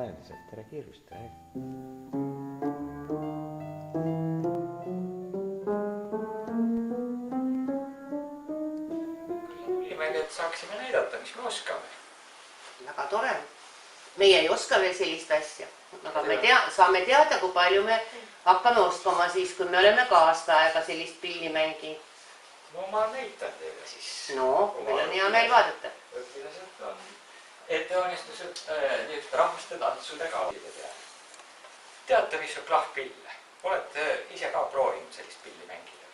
endiselt, tere kiirusta. Kuulimegi, et saaksime näidata, mis me oskame. Väga tore. Meie ei oska veel sellist asja, aga me saame teada, kui palju me hakkame oskama siis, kui me oleme ka aasta aega sellist pilli mänginud. No ma näitan teile siis. No, meil on hea meel vaadata. Õpilased on ettevõnistused niisuguste rahvuste tantsude kaudide. Teate, mis on klahvpill? Olete ise ka proovinud sellist pilli mängida?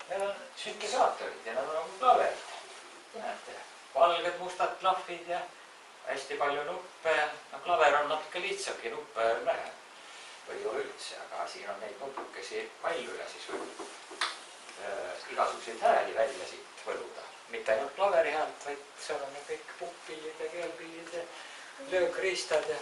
Need on süntesaatorid ja nad on nagu klaverid. Näete, valged mustad klahvid ja hästi palju nuppe. No klaver on natuke lihtsamgi, nuppe on vähem. Või ei ole üldse, aga siin on neid nutukesi palju ja siis võib igasuguseid hääli välja siit võluda. Mitte ainult klaveri häält, vaid seal on kõik puhkpillid ja keelpillid ja löökriistad ja...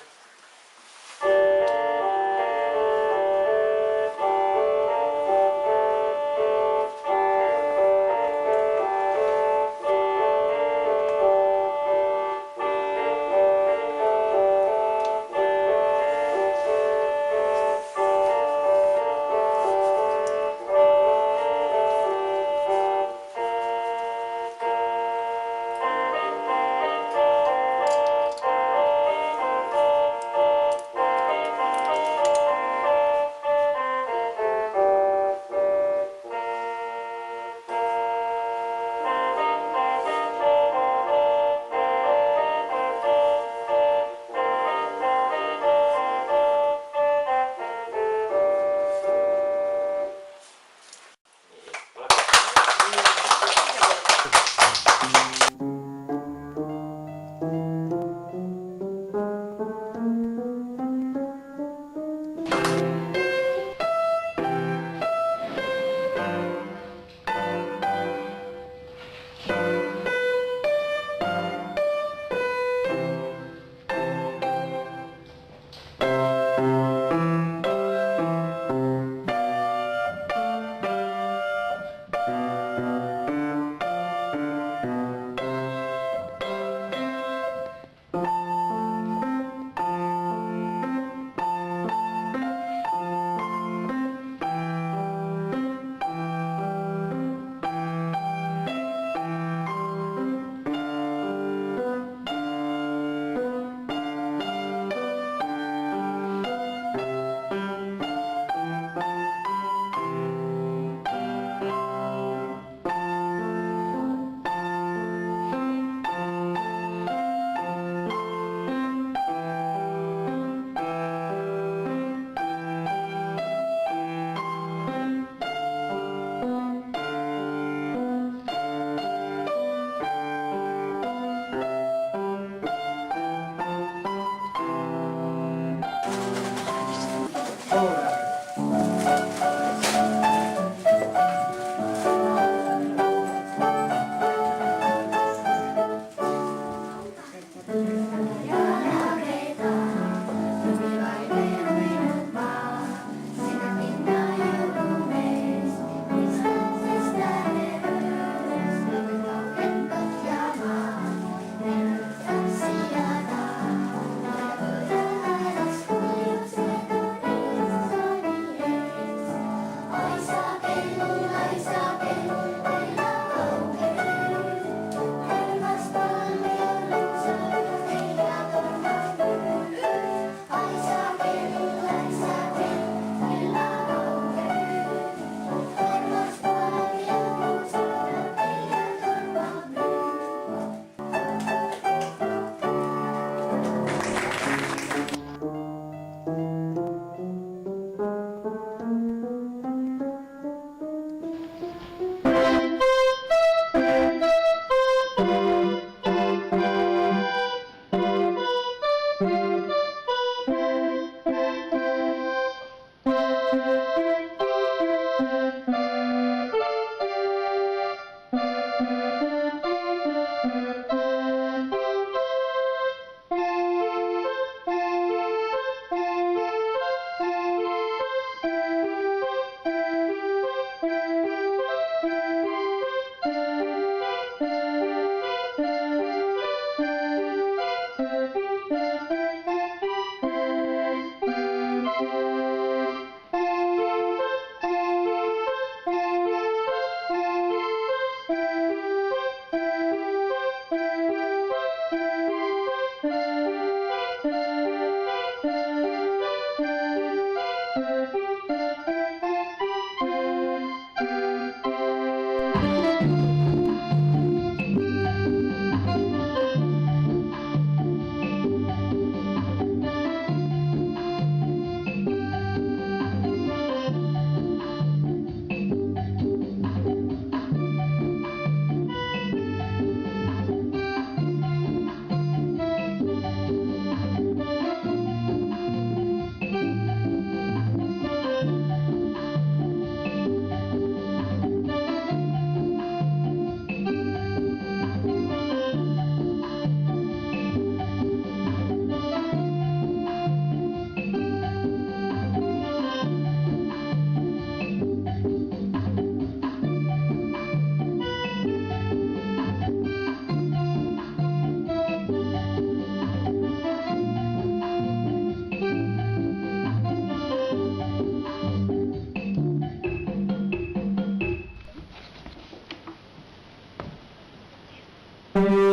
Thank you.